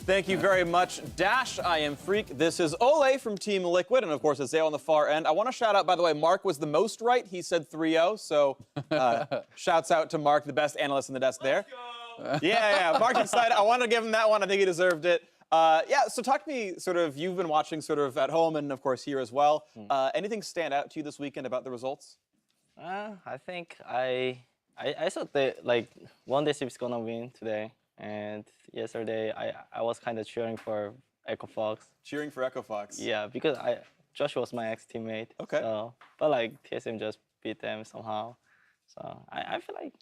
Thank you very much, Dash. I am Freak. This is Ole from Team Liquid, and of course, it's Zale on the far end. I want to shout out, by the way, Mark was the most right. He said 3-0, so shouts out to Mark, the best analyst in the desk there. Yeah, Mark's excited. I want to give him that one. I think he deserved it. So talk to me, sort of, you've been watching sort of at home and, of course, here as well. Anything stand out to you this weekend about the results? I think I thought that, like, one day is gonna win today. And yesterday, I was kind of cheering for Echo Fox. Cheering for Echo Fox. Yeah, because Josh was my ex-teammate. Okay. So, but like TSM just beat them somehow. So I feel like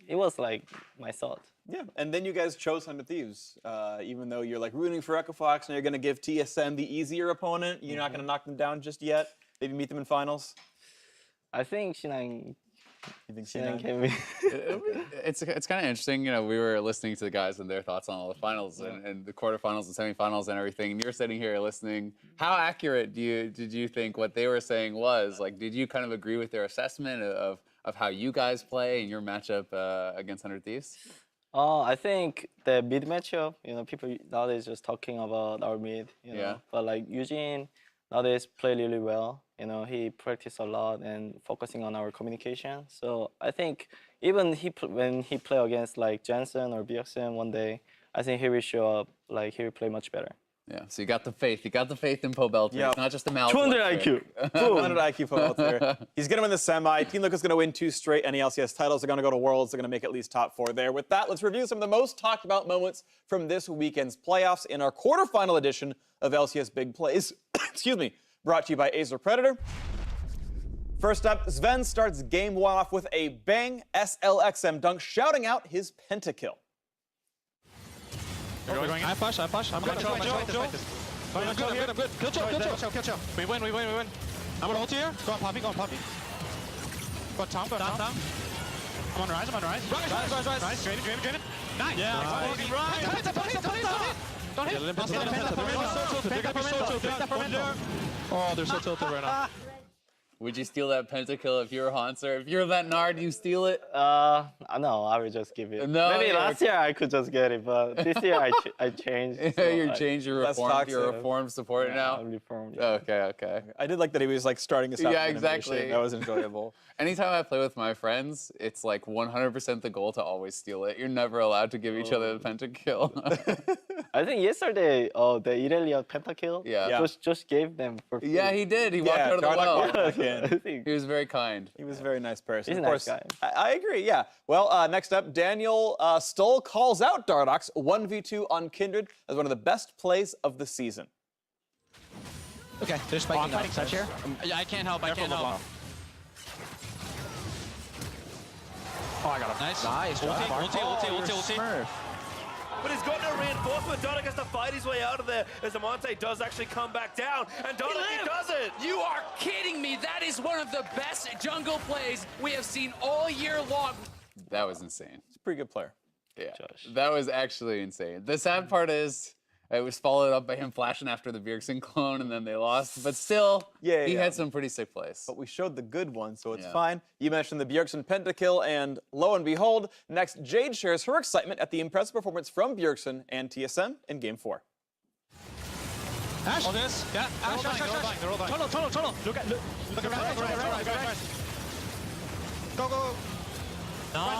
it was like my thought. Yeah, and then you guys chose 100 Thieves. Even though you're like rooting for Echo Fox and you're going to give TSM the easier opponent, you're not going to knock them down just yet. Maybe meet them in finals. I think Shinang. You think Shinang Shinang? can be. It's kind of interesting. You know, we were listening to the guys and their thoughts on all the finals and the quarterfinals and semifinals and everything. And you're sitting here listening. How accurate did you think what they were saying was? Like, did you kind of agree with their assessment of how you guys play and your matchup against 100 Thieves? I think the mid matchup, you know, people nowadays just talking about our mid, you know. Yeah. But like Eugene nowadays play really well. You know, he practiced a lot and focusing on our communication. So I think even when he play against like Jensen or Bjergsen one day, I think he will show up, like he will play much better. Yeah, so you got the faith. You got the faith in Pobelter. Yep. It's not just a mouth. 200 IQ. 200 IQ Pobelter. He's going to win the semi. Team Liquid's going to win 2 straight NALCS titles. They're going to go to Worlds. They're going to make at least top 4 there. With that, let's review some of the most talked about moments from this weekend's playoffs in our quarterfinal edition of LCS Big Plays. Excuse me. Brought to you by Acer Predator. First up, Sven starts game 1 off with a bang SLXM dunk, shouting out his pentakill. You're going in. I push. I'm good. Joe. I'm good. Kill Joe. We win. I'm gonna ult here. Go on, Poppy. Go on, Tom. I'm on rise. Rise. Drain it. Nice. Yeah. Don't hit. Oh, they're so tilted right now. Would you steal that pentakill if you were Hanser? If you're that Nard, you steal it? No, I will just give it. No, maybe last year I could just get it, but this year I changed. So you changed your reformed. You're a toxic. reformed supporter now. I'm reformed. Yeah. Okay. I did like that he was like starting us out. Yeah, with animation. exactly. That was enjoyable. Anytime I play with my friends, it's like 100% the goal to always steal it. You're never allowed to give each other the pentakill. I think yesterday, the Irelia pentakill, just gave them for free. Yeah, he did. He walked out of the well. I think. He was very kind. He was a very nice person. He's of a course, nice guy. I agree, yeah. Well, next up, Daniel Stoll calls out Dardox 1v2 on Kindred as one of the best plays of the season. Okay, they're spiking now. Touch here. Yeah, I can't help. Oh, I got him. Nice. Ulti. But he's got no reinforcement. Dardox has to fight his way out of there as Amante does actually come back down. And Dardox, he does it! You are kidding me. That is one of the best jungle plays we have seen all year long. That was insane. He's a pretty good player. Yeah, Josh. that was actually insane. The sad part is it was followed up by him flashing after the Bjergsen clone, and then they lost. But still, he had some pretty sick plays. But we showed the good one, so it's fine. You mentioned the Bjergsen pentakill, and lo and behold, next Jade shares her excitement at the impressive performance from Bjergsen and TSM in Game 4. Ash. All this. Yeah. Ash. They're all dying. Tunnel. Look around. Right. Go. Nice.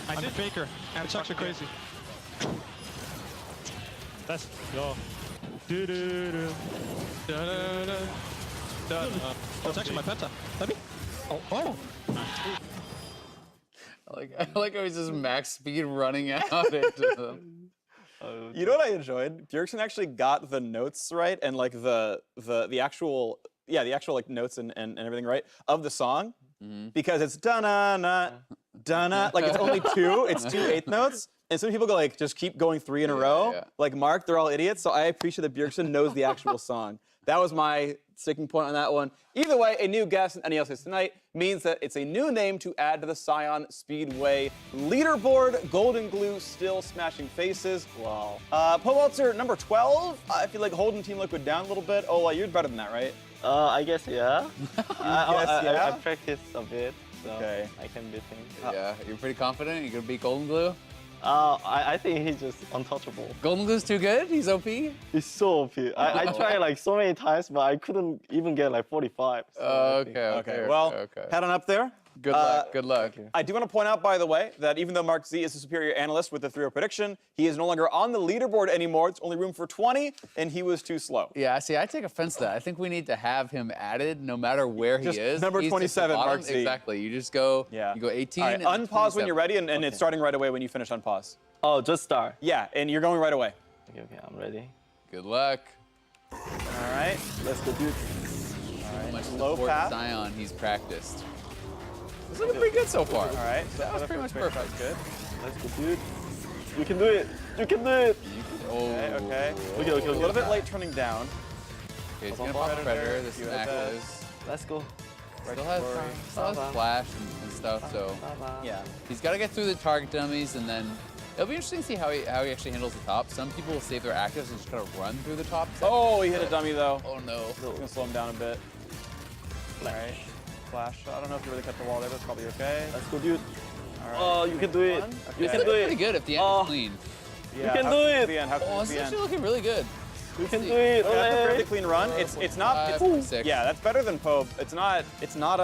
I'm a faker. It's actually crazy. That's yo. That's actually my penta. Let me. Oh. I like how he's just max speed running out into them. You know what I enjoyed? Bjergsen actually got the notes right and like the actual like notes and everything right of the song because it's da-na-na, da-na, like it's only 2, it's 2 8th notes. And some people go like, just keep going 3 in a row. Yeah. Like Mark, they're all idiots. So I appreciate that Bjergsen knows the actual song. That was my sticking point on that one. Either way, a new guest in NALCS tonight means that it's a new name to add to the Scion Speedway leaderboard. Golden Glue still smashing faces. Wow. Pobelter, number 12. I feel like holding Team Liquid down a little bit. Ola, you're better than that, right? I guess, yeah. yeah? I practiced a bit, so Okay. I can beat him. Yeah, you're pretty confident? You gonna beat Golden Glue? I think he's just untouchable. Golden Glue's too good? He's OP? He's so OP. I tried like so many times, but I couldn't even get like 45. So I think- Okay, well, head on up there. Good luck, good luck. I do want to point out, by the way, that even though Mark Z is a superior analyst with the 3-0 prediction, he is no longer on the leaderboard anymore. It's only room for 20, and he was too slow. Yeah, see, I take offense to that. I think we need to have him added no matter where Just he is. number He's just the 27, bottom. Mark Z. Exactly. You just go, Yeah. you go 18. All right, and unpause when 27. you're ready, and it's starting right away when you finish unpause. Oh, just start. Yeah, and you're going right away. Okay, I'm ready. Good luck. All right. Let's go, dude. Much low support path. Zion, he's practiced. It's looking pretty good so far. All right. So That was pretty much perfect. That's good. Let's go, dude. You can do it. You can do it. Oh. Okay. Okay, okay, A little okay. bit late turning down. Okay, he's gonna pop Predator. This is You an hit that. Ackless. Let's go. Still has Flash and stuff, so Yeah. he's got to get through the target dummies, and then it'll be interesting to see how he actually handles the top. Some people will save their actives and just kind of run through the top. Oh, he hit a dummy though. Oh no. Gonna slow him down a bit. All right. Flash. I don't know if you really cut the wall there. That's probably okay. Let's go, dude. All right. Oh, you can do it. One. You Okay. can do Pretty it. good if the end Oh. is clean. Yeah, can how do close it. is the end? How Oh, close it's is the actually end? looking really good. You can do it. Yeah, that's a fairly Ole. clean run. It's not. 46. Yeah, that's better than Pobe. It's not a. It's not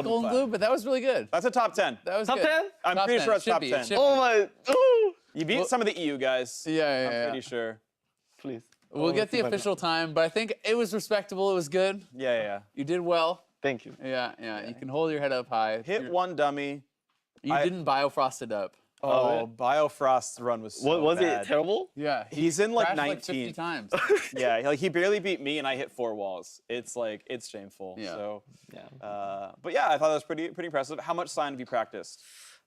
golden flag. glue, but that was really good. That's a top 10. That was Top good. 10? I'm Top pretty 10. sure it's Should top be, 10. it should Oh my. Ooh. You beat some of the EU guys. Yeah, I'm yeah, pretty sure. Please. We'll get the official time, but I think it was respectable. It was good. Yeah, yeah. You did well. Thank you. Yeah, yeah. You can hold your head up high. Hit one dummy. You didn't biofrost it up. Oh, Biofrost's run was so Was bad. it terrible? Yeah. He's in like crashed 19. 50 times. Yeah, like he barely beat me, and I hit 4 walls. It's like it's shameful. Yeah. So, Yeah. but yeah, I thought that was pretty impressive. How much sign have you practiced?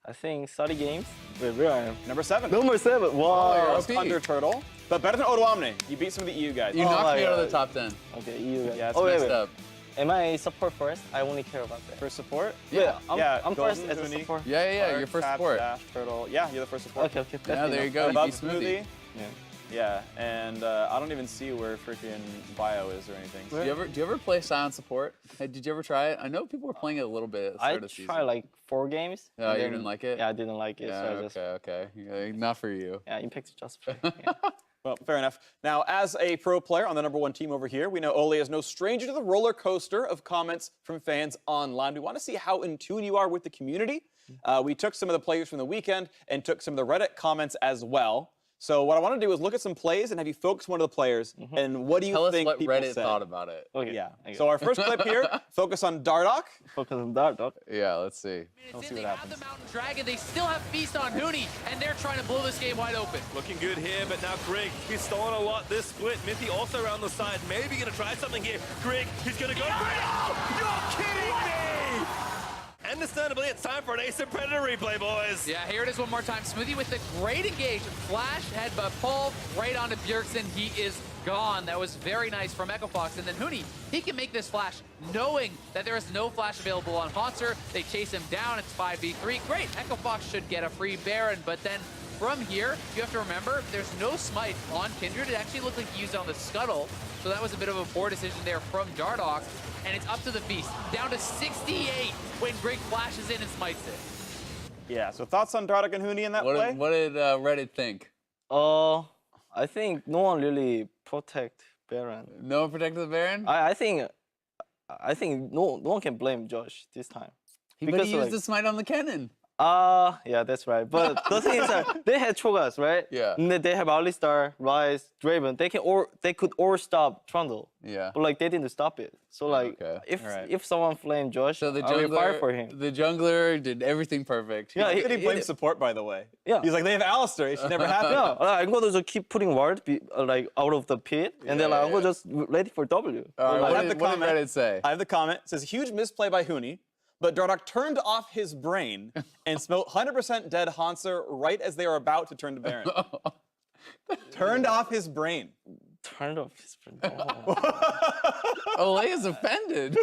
I think 30 games. Wait, where I am? Number 7. Number 7. Wow. you're Just OP. under Turtle, but better than Odoamne. You beat some of the EU guys. You Oh knocked my me out of the God. top 10. Okay, you guys. Yeah, it's oh, wait, Messed wait. up. Am I support first? I only care about that. For support? Yeah, I'm Golden, first as a Huni, support. Yeah, yeah, yeah. Fire, Your first Tap, support. Dash, Turtle. Yeah, you're the first support. Okay, okay. Yeah, there you go. You Above beat Smoothie. Smoothie. Yeah. Yeah, and I don't even see where freaking Bio is or anything. Do you ever play silent support? Hey, did you ever try it? I know people were playing it a little bit at the start I of the season. tried like 4 games. Oh, and you then- didn't like it? Yeah, I didn't like it. Yeah, so I just, okay. Yeah, not for you. yeah, Impact is just play. Yeah. Well, fair enough. Now, as a pro player on the #1 team over here, we know Ole is no stranger to the roller coaster of comments from fans online. We want to see how in tune you are with the community. We took some of the players from the weekend and took some of the Reddit comments as well. So what I want to do is look at some plays and have you focus one of the players and what do you Tell us think what people Reddit said? thought about it. Okay. Yeah. okay. So our first clip here, focus on Dardoch. focus on that, dog. Yeah, let's see. Minutes see in, what they have happens. the Mountain Dragon. They still have Feast on Huni, and they're trying to blow this game wide open. Looking good here, but now Greg, he's stolen a lot this split. Mithy also around the side, maybe gonna try something here. Greg, he's gonna go. No! You're kidding me! Understandably, it's time for an Ace of Predator replay, boys. Yeah, here it is one more time. Smoothie with the great engage. Flash, headbutt, pull, right onto Bjergsen. He is gone. That was very nice from Echo Fox. And then Huni, he can make this flash knowing that there is no flash available on Haunter. They chase him down. It's 5v3. Great. Echo Fox should get a free Baron, but then from here, you have to remember, there's no smite on Kindred. It actually looked like he used it on the Scuttle. So that was a bit of a poor decision there from Dardoch. And it's up to the Feast. Down to 68 when Greg flashes in and smites it. Yeah, so thoughts on Dardoch and Huni in that play? What did Reddit think? I think no one really protect Baron. No one protected the Baron? I think no one can blame Josh this time. But he used the smite on the cannon. Yeah, that's right. But the thing is that they had Cho'Gath, right? Yeah. And then they have Alistar, Ryze, Draven. They could all stop Trundle. Yeah. But like they didn't stop it. So like Okay. if someone flamed Josh, So the I will fire for jungler, him. the jungler did everything perfect. Yeah, He blamed support, by the way. Yeah. He's like, they have Alistar. It should never happen. Yeah, I'm gonna just keep putting ward like out of the pit, and then Yeah, I'm gonna just ready for W. All right, I what have did the comment. Reddit say? I have the comment. It says, huge misplay by Huni, but Dardoch turned off his brain and smote 100% dead Hanser right as they were about to turn to Baron. Turned off his brain. Turned off his brain. Ole is offended.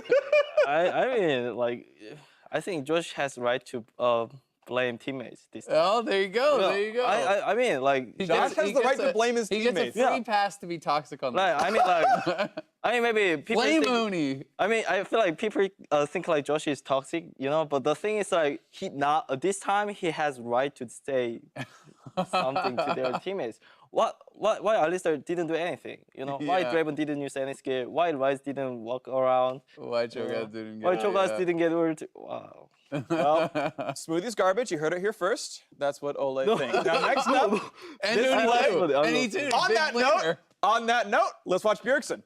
I mean, like, I think Josh has right to blame teammates this time. Oh, there you go. No, There you go. I mean, like, Josh has the right to blame his He gets a teammates. free Yeah. pass to be toxic on like, I mean, like, I mean, maybe people Blame think, Mooney. I mean, I feel like people think like Josh is toxic, you know. But the thing is, like, this time he has right to say something to their teammates. Why Alistar didn't do anything? You know, why Yeah. Draven didn't use any skill? Why Ryze didn't walk around? Why Cho'Gath didn't get Why it, Cho'Gath yeah. didn't get ult? Wow. Well, Smoothie's garbage. You heard it here first. That's what Ole thinks. Now, next up, And this Huni play- too. And he too. on big that note, let's watch Bjergsen.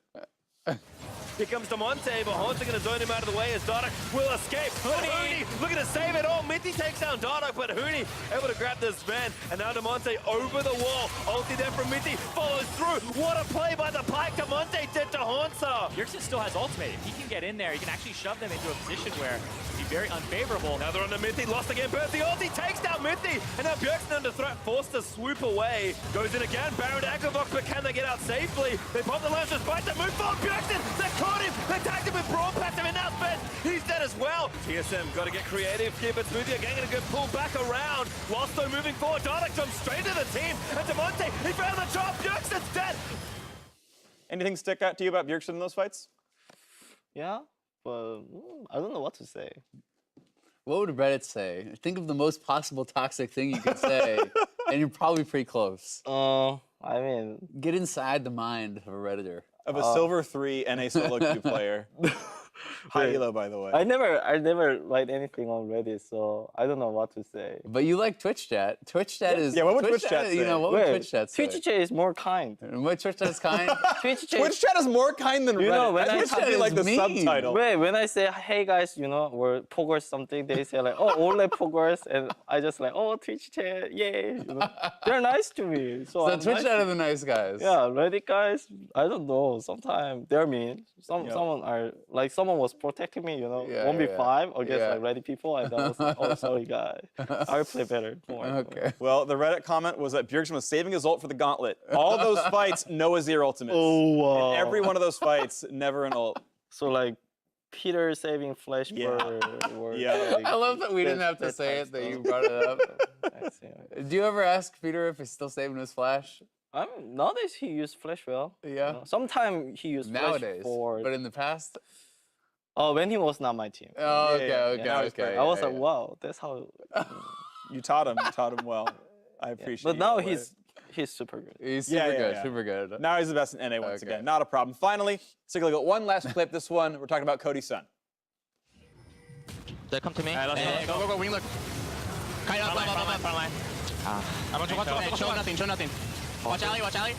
Here comes Damonte, but Haunter going to zone him out of the way as Dardoch will escape. Huni looking to save it all. Minty takes down Dardoch, but Huni able to grab this man. And now Damonte over the wall. Ulti there from Minty follows through. What a play by the Pike. Damonte did to Haunter. Bjergsen still has ultimate. If he can get in there, he can actually shove them into a position where it'd be very unfavorable. Now they're on the Minty, lost again. Burst the ulti takes down Minty. And now Bjergsen under threat, forced to swoop away. Goes in again, Baron to Echovox, but can they get out safely? They pop the lance despite the move forward. Bjergsen, they caught him. They tagged him with Brawl Passive and now spent. He's dead as well. TSM got to get creative here, but Smoothie again going to go pull back around. Whilst though moving forward, Dardoch jumps straight to the team. And Damonte, he found the chop. Bjergsen's dead. Anything stick out to you about Bjergsen in those fights? Yeah, but I don't know what to say. What would Reddit say? Think of the most possible toxic thing you could say, and you're probably pretty close. I mean, Get inside the mind of a Redditor. Of a Silver 3 and a solo queue player. High elo, by the way. I never write anything on Reddit, so I don't know what to say. But you like Twitch chat. Twitch chat is. Yeah, what would Twitch chat You say? know, what would Twitch chat say? Twitch chat is more kind. And what Twitch chat is kind? Twitch chat. Twitch chat is more kind than Reddit. You know, when That's I- Twitch Twitch chat chat be like is the mean. subtitle. Wait, when I say, hey guys, you know, we're progress something, they say like, oh, Ole progress, and I just like, oh, Twitch chat, yay. You know? They're nice to me. So, So I'm Twitch nice chat to- are the nice guys. Yeah, Reddit guys, I don't know. Sometimes they're mean. Someone are like someone was protecting me, you know, Yeah, 1v5 against yeah. like Reddit people, and I was like, oh, sorry guy, I will play better. Don't worry. Okay. Well, the Reddit comment was that Bjergsen was saving his ult for the gauntlet. All those fights, no Azir ultimates. Oh, wow. In every one of those fights, never an ult. So like Peter saving Flash Yeah. were Yeah. like, I love that we didn't have to that say type it, that you stuff. brought it up. I see. Do you ever ask Peter if he's still saving his flash? Nowadays he used Flash well. Yeah. Sometimes he used Nowadays. Flash for. But in the past? Oh, when he was not my team. Oh, okay, yeah. okay, Now he's okay. great. I was yeah, like, yeah. wow, that's how. You taught him well. I appreciate But you, now Ole. he's super good. He's Yeah, super yeah, good, yeah. super good. Now he's the best in NA once Okay. again. Not a problem. Finally, let's take a look at one last clip. This one, we're talking about Cody's son. They come to me. Go, wing look. Kite up, front line. I'm gonna show nothing. Watch alley.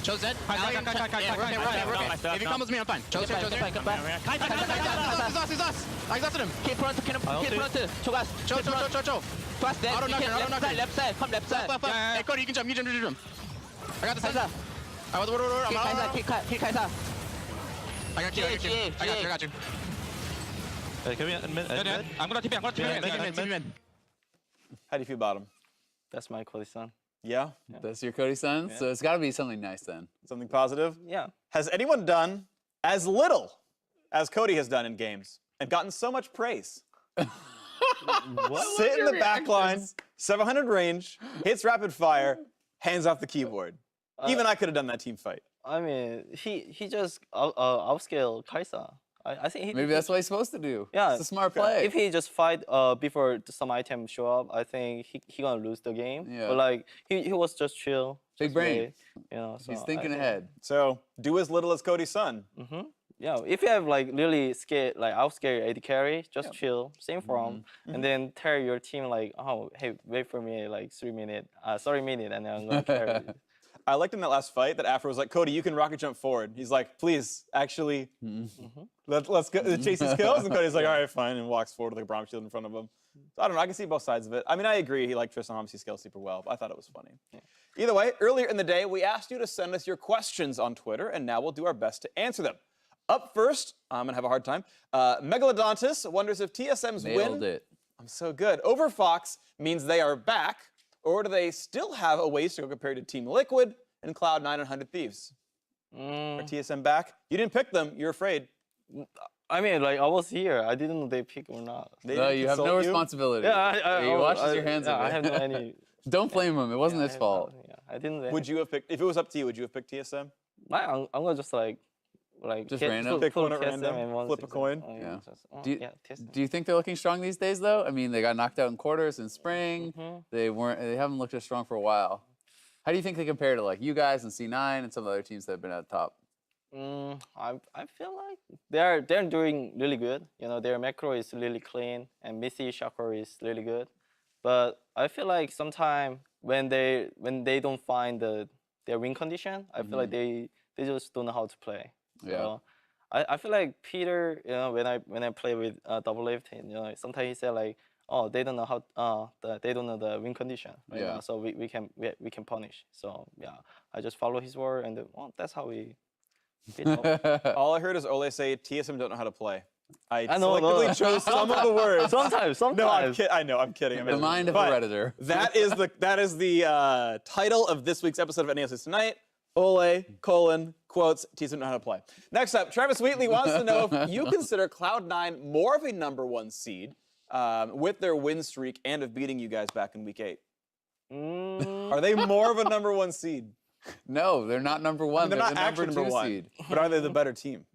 Cho's dead. Alley. Yeah, if he comes with me, I'm fine. Cho's here. He's us. I exhausted him. Keep front, Cho guys. Cho. Fast then. Auto knocker. Left side, come left side. Yeah. Hey, Cody, you can jump. I got the Kaisa. side. I'm out. Kick Kaisa. I got you. Dead. I'm gonna TP mid. How do you feel about him? That's my Cody son. Yeah? That's your Cody son? So it's got to be something nice then. Something positive? Yeah. Has anyone done as little as Cody has done in games and gotten so much praise? Sit in the back line, 700 range, hits rapid fire, hands off the keyboard. Even I could have done that team fight. I mean, he just outscaled Kaisa. I think he. Maybe that's what he's supposed to do. Yeah. It's a smart play. If he just fight before some item show up, I think he gonna lose the game. Yeah. But like he was just chill. Big just brain. wait, you know. So He's thinking I think- ahead. So do as little as Cody's son. Yeah, if you have like really scared, like outscare AD carry, just chill, same form, and then tell your team like, oh, hey, wait for me like 3 minutes, 30 minutes, and then I'm gonna carry. I liked in that last fight that Afro was like, Cody, you can rocket jump forward. He's like, please, actually, let's go chase these kills. And Cody's like, all right, fine, and walks forward with a Braum shield in front of him. So I don't know, I can see both sides of it. I mean, I agree, he liked Tristan Homsey scale super well, but I thought it was funny. Either way, earlier in the day, we asked you to send us your questions on Twitter, and now we'll do our best to answer them. Up first, I'm gonna have a hard time. Megalodontus wonders if TSM's Nailed win. it. I'm so good. Over Fox means they are back, or do they still have a ways to go compared to Team Liquid and Cloud9 and 100 Thieves? Are TSM back? You didn't pick them. You're afraid. I mean, like I was here. I didn't know they pick or not. They No, didn't you have no consult you? responsibility. Yeah, He washes your hands yeah, of it. I have no any. Don't blame him. It wasn't I his have fault. no- yeah, I didn't. Would you have picked, if it was up to you, would you have picked TSM? I'm gonna just like like Just get random? Pick full one at TSM random, and one flip a 6-0. coin? Oh, Yeah. just, Do you- yeah, TSM. Do you think they're looking strong these days, though? I mean, they got knocked out in quarters in spring. Mhm. They haven't looked as strong for a while. How do you think they compare to like you guys and C9 and some of the other teams that have been at the top? I feel like they're doing really good. You know, their macro is really clean and Missy chakra is really good. But I feel like sometimes when they don't find their win condition, I feel like they just don't know how to play. Yeah. So I feel like Peter, you know, when I play with Double Lift, you know, sometimes he said like, oh, they don't know how they don't know the win condition right Yeah. now, so we can punish. So yeah, I just follow his word, and then, well, that's how we beat up. All I heard is Ole say TSM don't know how to play. I know, selectively no. chose some of the words. Sometimes. No, I know, I'm kidding. The mind of a But Redditor. that is the title of this week's episode of NALCS Tonight. Ole, quotes, TSM don't know how to play. Next up, Travis Wheatley wants to know if you consider Cloud9 more of a #1 seed with their win streak and of beating you guys back in week 8. Are they more of a #1 seed? No, they're not number one. They're not the actually number number 1, seed. but are they the better team?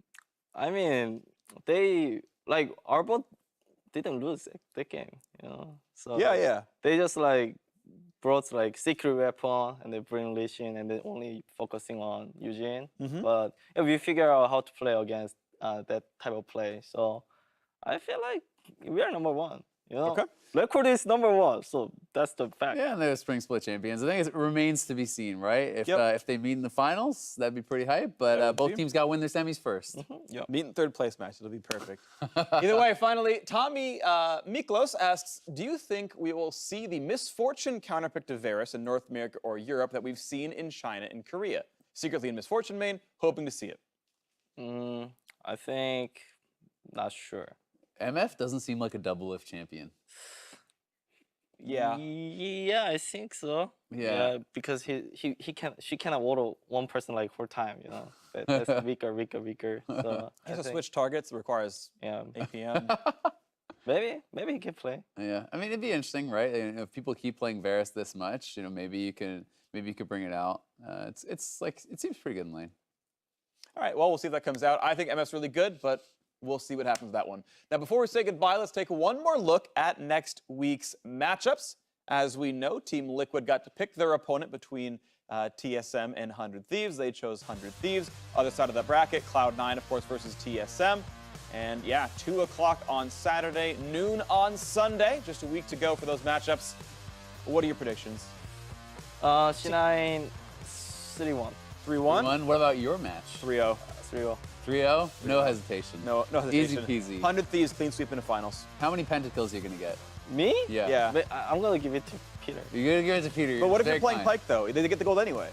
I mean, they like Arbor didn't lose that game, you know. So Yeah. they just like brought like secret weapon and they bring Lee Sin and then only focusing on Eugene. But yeah, we figure out how to play against that type of play. So I feel like we are #1. You know, Okay. record is #1, so that's the fact. Yeah, and they're spring split champions. I think it remains to be seen, right? If they meet in the finals, that'd be pretty hype. But would both be. teams got to win their semis first. Yeah. Meet in third place match. It'll be perfect. Either way, finally, Tommy Miklos asks, do you think we will see the Misfortune counterpick to Varus in North America or Europe that we've seen in China and Korea? Secretly in Misfortune main, hoping to see it. I think, not sure. MF doesn't seem like a double lift champion. Yeah. Yeah, I think so. Yeah. because she cannot auto one person like whole time, you know. That's weaker. So He has I to think, switch targets. It requires yeah, APM. maybe he can play. Yeah, I mean it'd be interesting, right? And if people keep playing Varus this much, you know, maybe you could bring it out. It's like it seems pretty good in lane. All right, well, we'll see if that comes out. I think MF's really good, but we'll see what happens with that one. Now, before we say goodbye, let's take one more look at next week's matchups. As we know, Team Liquid got to pick their opponent between TSM and 100 Thieves. They chose 100 Thieves. Other side of the bracket, Cloud9, of course, versus TSM. And yeah, 2 o'clock on Saturday, noon on Sunday. Just a week to go for those matchups. What are your predictions? C9 3-1. 3-1? What about your match? 3-0. 3-0. 3-0? No hesitation. No hesitation. Easy peasy. 100 Thieves clean sweep into finals. How many pentakills are you gonna get? Me? Yeah. Yeah. But I'm gonna give it to Peter. You're gonna give it to Peter. But what if Very you're playing kind. Pyke, though? They get the gold anyway.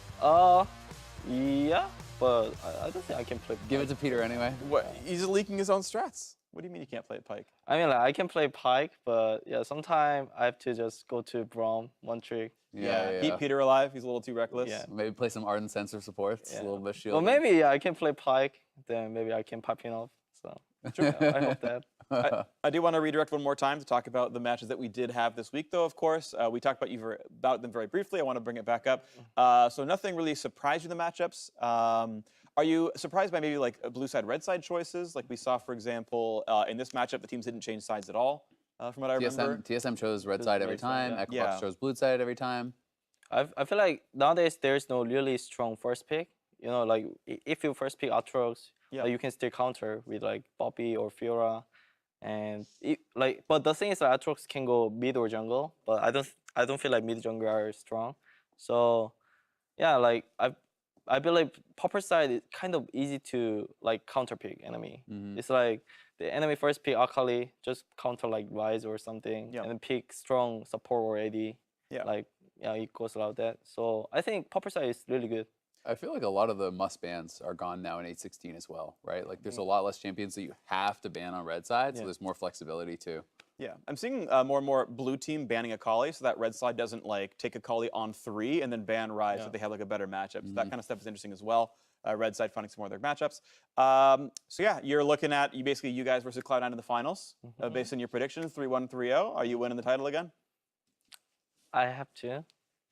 Yeah, but I don't think I can play. Give it to Peter anyway. What? He's leaking his own strats. What do you mean you can't play Pyke? I mean, like, I can play Pyke, but yeah, sometimes I have to just go to Braum, one trick. Yeah. Keep Peter alive. He's a little too reckless. Yeah. Maybe play some Ardent Sensor supports, a little bit of shield. Well, maybe yeah, I can play Pyke, then maybe I can pop him off. So yeah, I hope that. I do want to redirect one more time to talk about the matches that we did have this week, though, of course. We talked about them very briefly. I want to bring it back up. So nothing really surprised you in the matchups. Are you surprised by maybe like blue side, red side choices? Like we saw, for example, in this matchup, the teams didn't change sides at all, from what I remember. TSM chose red side every red side, time. yeah. Equifox chose blue side every time. I feel like nowadays there's no really strong first pick. You know, like if you first pick Aatrox, you can still counter with like Bobby or Fiora, and but the thing is that Aatrox can go mid or jungle, but I don't feel like mid jungle are strong. So yeah, like I believe Popper side is kind of easy to like counter pick enemy. It's like the enemy first pick Akali, just counter like Ryze or something, and then pick strong support or AD. Like it goes like that. So I think Popper side is really good. I feel like a lot of the must bans are gone now in 816 as well, right? Like there's a lot less champions that you have to ban on red side, so there's more flexibility too. Yeah, I'm seeing more and more blue team banning Akali, so that red side doesn't like take Akali on 3 and then ban Ryze, so they have like a better matchup. So that kind of stuff is interesting as well. Red side finding some more of their matchups. So yeah, you're looking at you guys versus Cloud9 in the finals, based on your predictions, 3-1, 3-0. Are you winning the title again? I have to.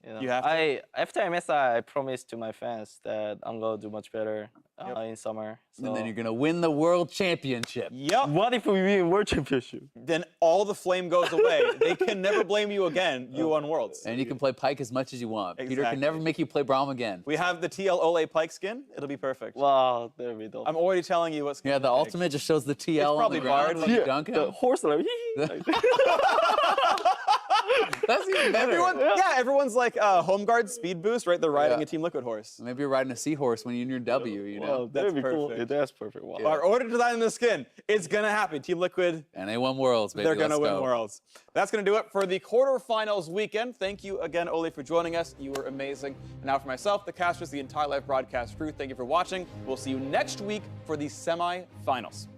You know, You have to. after MSI, I promised to my fans that I'm gonna do much better in summer. So And then you're gonna win the world championship. Yep. what if we win World Championship? Then all the flame goes away. They can never blame you again. You won Worlds. And you can play Pyke as much as you want. Peter Exactly. can never make you play Braum again. We have the TL Ole Pike skin. It'll be perfect. Wow, there we go. I'm already telling you what's Yeah, the ultimate just shows the TL on probably the ground barred. when you dunk The him. horse like, That's even better. Everyone's like home guard speed boost, right? They're riding Yeah. a Team Liquid horse. Maybe you're riding a seahorse when you're in your W, you know? wow, that'd be cool. perfect. Yeah, that's perfect. Wow. Our order to design the skin. It's gonna happen. Team Liquid, And they won Worlds, baby. they're gonna Let's win go. Worlds. That's gonna do it for the quarterfinals weekend. Thank you again, Ole, for joining us. You were amazing. And now for myself, the casters, the entire live broadcast crew, thank you for watching. We'll see you next week for the semi-finals.